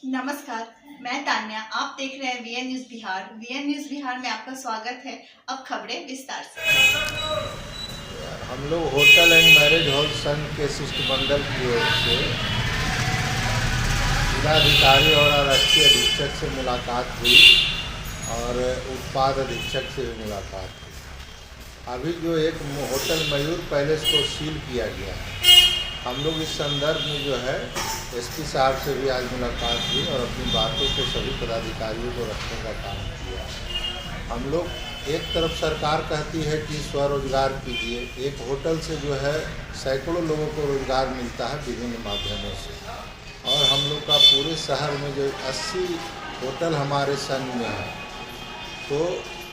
नमस्कार, मैं तान्या। आप देख रहे हैं VN news Bihar. VN news Bihar में आपका स्वागत है। अब खबरें विस्तार से। हम लोग होटल एंड मैरिज हॉल संघ के शिष्टमंडल की ओर से जिलाधिकारी और आरक्षी अधीक्षक से मुलाकात हुई और उत्पाद अधीक्षक से भी मुलाकात हुई। अभी जो एक होटल मयूर पैलेस को सील किया गया है, हम लोग इस संदर्भ में जो है एसपी साहब से भी आज मुलाकात हुई और अपनी बातों को सभी पदाधिकारियों को रखने का काम किया। हम लोग एक तरफ सरकार कहती है कि स्वरोजगार कीजिए, एक होटल से जो है सैकड़ों लोगों को रोजगार मिलता है विभिन्न माध्यमों से, और हम लोग का पूरे शहर में जो 80 होटल हमारे संघ में है, तो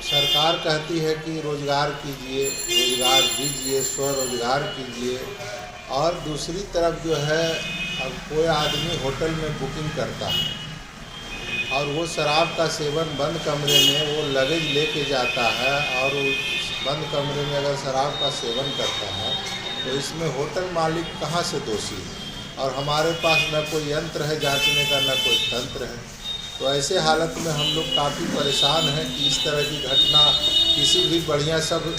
सरकार कहती है कि रोजगार कीजिए, रोजगार दीजिए, स्वरोजगार कीजिए। और दूसरी तरफ जो है अब कोई आदमी होटल में बुकिंग करता है और वो शराब का सेवन बंद कमरे में वो लगेज लेके जाता है और उस बंद कमरे में अगर शराब का सेवन करता है तो इसमें होटल मालिक कहाँ से दोषी है? और हमारे पास न कोई यंत्र है जांचने का, न कोई तंत्र है। तो ऐसे हालत में हम लोग काफ़ी परेशान हैं कि इस तरह की घटना किसी भी बढ़िया सब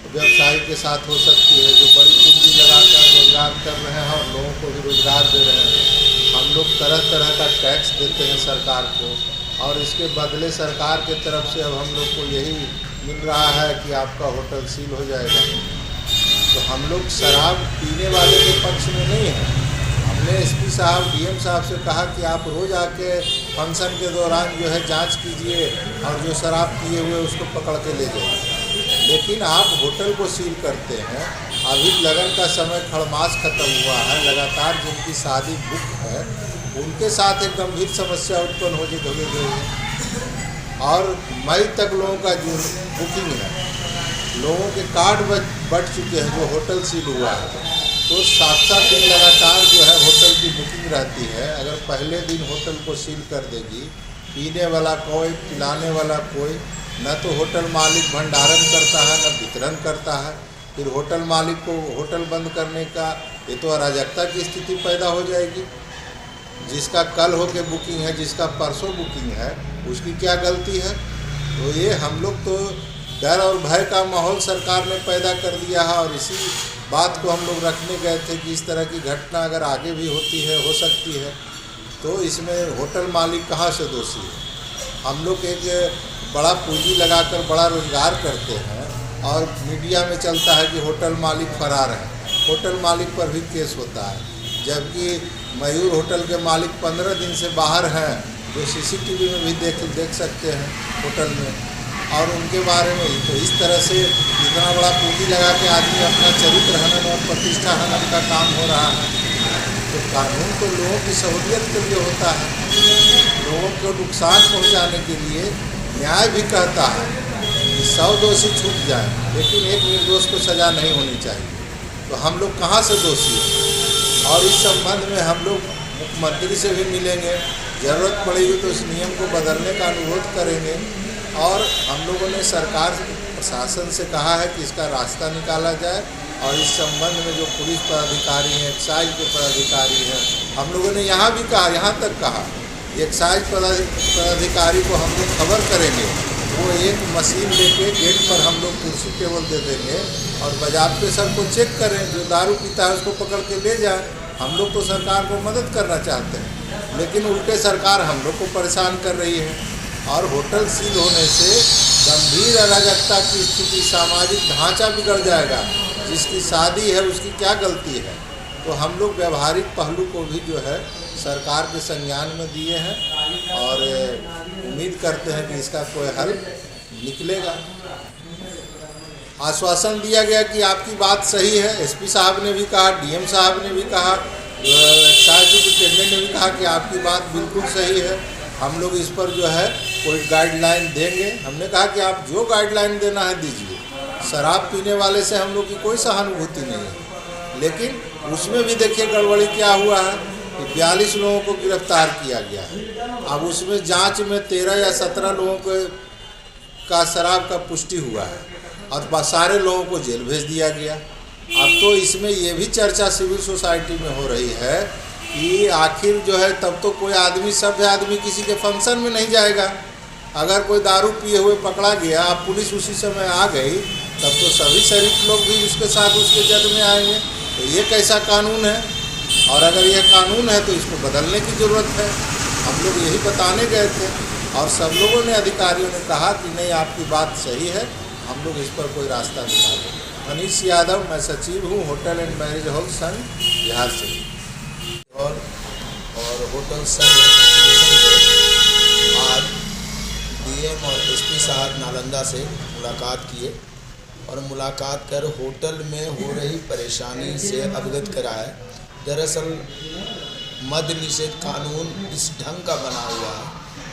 व्यवसायी के साथ हो सकती है, जो बड़ी पूंजी लगाकर रोजगार कर रहे हैं और लोगों को भी रोजगार दे रहे हैं। हम लोग तरह तरह का टैक्स देते हैं सरकार को और इसके बदले सरकार के तरफ से अब हम लोग को यही मिल रहा है कि आपका होटल सील हो जाएगा। तो हम लोग शराब पीने वाले के पक्ष में नहीं हैं। हमने एसपी साहब, डीएम साहब से कहा कि आप रोज़ आके फंक्शन के दौरान जो है जांच कीजिए और जो शराब पिए हुए उसको पकड़ के ले जाइए, लेकिन आप होटल को सील करते हैं। अभी लगन का समय खड़मास ख़त्म हुआ है, लगातार जिनकी शादी बुक है उनके साथ एक गंभीर समस्या उत्पन्न हो गई है और मई तक लोगों का जो बुकिंग है, लोगों के कार्ड बट चुके हैं जो होटल सील हुआ है। तो 7-7 दिन लगातार जो है होटल की बुकिंग रहती है। अगर पहले दिन होटल को सील कर देगी, पीने वाला कोई, पिलाने वाला कोई, न तो होटल मालिक भंडारण करता है न वितरण करता है, फिर होटल मालिक को होटल बंद करने का ये तो अराजकता की स्थिति पैदा हो जाएगी। जिसका कल हो के बुकिंग है, जिसका परसों बुकिंग है, उसकी क्या गलती है? तो ये हम लोग तो डर और भय का माहौल सरकार ने पैदा कर दिया है और इसी बात को हम लोग रखने गए थे कि इस तरह की घटना अगर आगे भी होती है, हो सकती है, तो इसमें होटल मालिक कहाँ से दोषी है? हम लोग एक बड़ा पूंजी लगाकर बड़ा रोजगार करते हैं और मीडिया में चलता है कि होटल मालिक फरार है, होटल मालिक पर भी केस होता है, जबकि मयूर होटल के मालिक 15 दिन से बाहर हैं, जो सीसीटीवी में भी देख सकते हैं होटल में, और उनके बारे में तो इस तरह से इतना बड़ा पूंजी लगा के आदमी अपना चरित्र हनन और प्रतिष्ठा हनन का काम हो रहा है। तो कानून तो लोगों की सहूलियत के लिए होता है, लोगों को नुकसान पहुंचाने के लिए न्याय भी कहता है कि 100 दोषी छूट जाए, लेकिन एक निर्दोष को सज़ा नहीं होनी चाहिए। तो हम लोग कहाँ से दोषी हैं? और इस संबंध में हम लोग मुख्यमंत्री से भी मिलेंगे, ज़रूरत पड़ेगी तो इस नियम को बदलने का अनुरोध करेंगे। और हम लोगों ने सरकार प्रशासन से कहा है कि इसका रास्ता निकाला जाए और इस संबंध में जो पुलिस पदाधिकारी हैं, एक्साइज के पदाधिकारी हैं, हम लोगों ने यहाँ भी कहा, यहाँ तक कहा एक्साइज पदाधिकारी को हम लोग खबर करेंगे, वो एक मशीन लेके गेट पर हम लोग कुर्सी टेबल दे देंगे और बाज़ाब्ते सबको चेक करें, जो दारू पीता है उसको पकड़ के ले जाए। हम लोग तो सरकार को मदद करना चाहते हैं, लेकिन उल्टे सरकार हम लोग को परेशान कर रही है। और होटल सील होने से गंभीर अराजकता की स्थिति, सामाजिक ढांचा बिगड़ जाएगा। जिसकी शादी है उसकी क्या गलती है? तो हम लोग व्यवहारिक पहलू को भी जो है सरकार के संज्ञान में दिए हैं और उम्मीद करते हैं कि इसका कोई हल निकलेगा। आश्वासन दिया गया कि आपकी बात सही है, एसपी साहब ने भी कहा, डीएम साहब ने भी कहा, एक्साइज सुपरिटेंडेंट ने भी कहा कि आपकी बात बिल्कुल सही है, हम लोग इस पर जो है कोई गाइडलाइन देंगे। हमने कहा कि आप जो गाइडलाइन देना है दीजिए, शराब पीने वाले से हम लोग की कोई सहानुभूति नहीं है, लेकिन उसमें भी देखिए गड़बड़ी क्या हुआ है कि 42 लोगों को गिरफ्तार किया गया है। अब उसमें जांच में 13 या 17 लोगों का शराब का पुष्टि हुआ है और सारे लोगों को जेल भेज दिया गया। अब तो इसमें ये भी चर्चा सिविल सोसाइटी में हो रही है कि आखिर जो है तब तो कोई आदमी, सभ्य आदमी किसी के फंक्शन में नहीं जाएगा। अगर कोई दारू पिए हुए पकड़ा गया, पुलिस उसी समय आ गई, तब तो सभी शरीफ लोग भी उसके साथ उसके जद में आएंगे। तो ये कैसा कानून है? और अगर यह कानून है तो इसको बदलने की ज़रूरत है। हम लोग यही बताने गए थे और सब लोगों ने, अधिकारियों ने कहा कि नहीं, आपकी बात सही है, हम लोग इस पर कोई रास्ता निकालेंगे। मनीष यादव, मैं सचिव हूँ होटल एंड मैरिज हॉल संघ बिहार से। और होटल संघ एसोसिएशन से आज डीएम और एसपी साहब नालंदा से मुलाकात किए और मुलाकात कर होटल में हो रही परेशानी से अवगत कराए। दरअसल मद्य निषेध कानून इस ढंग का बना हुआ है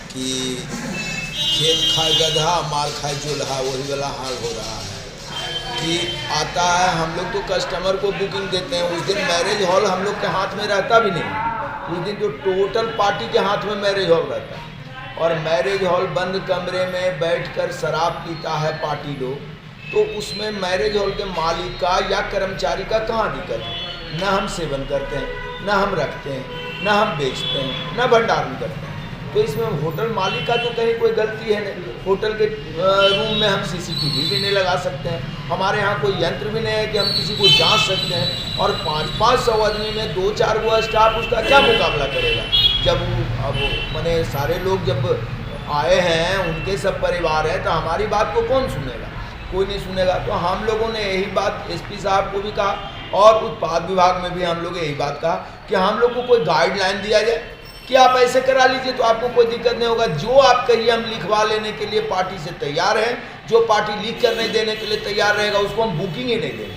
कि खेत खाए गधा, मार खाए जोल्हा, वही वाला हाल हो रहा है कि आता है, हम लोग तो कस्टमर को बुकिंग देते हैं, उस दिन मैरिज हॉल हम लोग के हाथ में रहता भी नहीं। उस दिन जो टोटल पार्टी के हाथ में मैरिज हॉल रहता है और मैरिज हॉल बंद कमरे में बैठकर शराब पीता है पार्टी लोग, तो उसमें मैरिज हॉल के मालिक का या कर्मचारी का कहाँ दिक्कत है? न हम सेवन करते हैं, न हम रखते हैं, न हम बेचते हैं, न भंडारण करते हैं। तो इसमें होटल मालिक का तो कहीं कोई गलती है नहीं। होटल के रूम में हम सीसीटीवी भी नहीं लगा सकते हैं, हमारे यहाँ कोई यंत्र भी नहीं है कि हम किसी को जांच सकते हैं। और 500 आदमी में 2-4 गो स्टाफ उसका क्या मुकाबला करेगा? जब अब मैंने सारे लोग जब आए हैं, उनके सब परिवार हैं, तो हमारी बात को कौन सुनेगा? कोई नहीं सुनेगा। तो हम लोगों ने यही बात एसपी साहब को भी कहा और उत्पाद विभाग में भी हम लोग यही बात कहा कि हम लोग को कोई गाइडलाइन दिया जाए कि आप ऐसे करा लीजिए तो आपको कोई दिक्कत नहीं होगा। जो आप कहिए हम लिखवा लेने के लिए पार्टी से तैयार हैं। जो पार्टी लिख कर नहीं देने के लिए तैयार रहेगा उसको हम बुकिंग ही नहीं देंगे।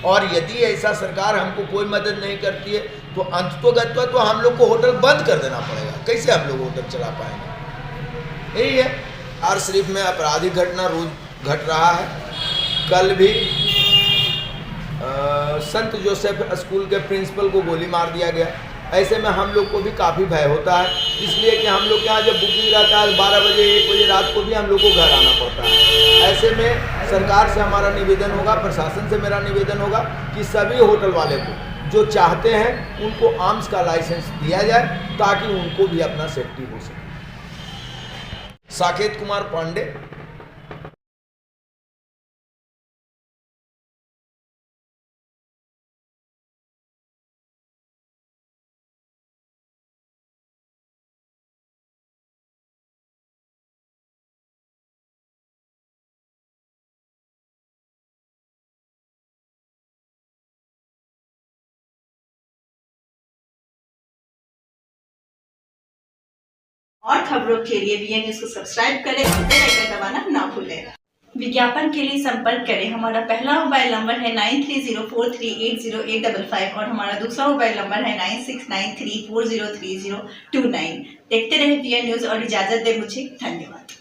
और यदि ऐसा सरकार हमको कोई मदद नहीं करती है तो अंततोगत्वा तो हम लोग को होटल बंद कर देना पड़ेगा। कैसे हम लोग होटल चला पाएंगे? यही है। आर शरीफ में आपराधिक घटना रोज घट रहा है। कल भी संत जोसेफ स्कूल के प्रिंसिपल को गोली मार दिया गया। ऐसे में हम लोग को भी काफ़ी भय होता है, इसलिए कि हम लोग के यहाँ जब बुकिंग रहता है 12 बजे 1 बजे रात को भी हम लोग को घर आना पड़ता है। ऐसे में सरकार से हमारा निवेदन होगा, प्रशासन से मेरा निवेदन होगा कि सभी होटल वाले को जो चाहते हैं उनको आर्म्स का लाइसेंस दिया जाए ताकि उनको भी अपना सेफ्टी हो सके। साकेत कुमार पांडे। और खबरों के लिए वीएन न्यूज को सब्सक्राइब करें और बेल आइकन दबाना ना भूलें। विज्ञापन के लिए संपर्क करें। हमारा पहला मोबाइल नंबर है 9304380855 और हमारा दूसरा मोबाइल नंबर है 9693403029। देखते रहे वीएन न्यूज और इजाजत दे मुझे। धन्यवाद।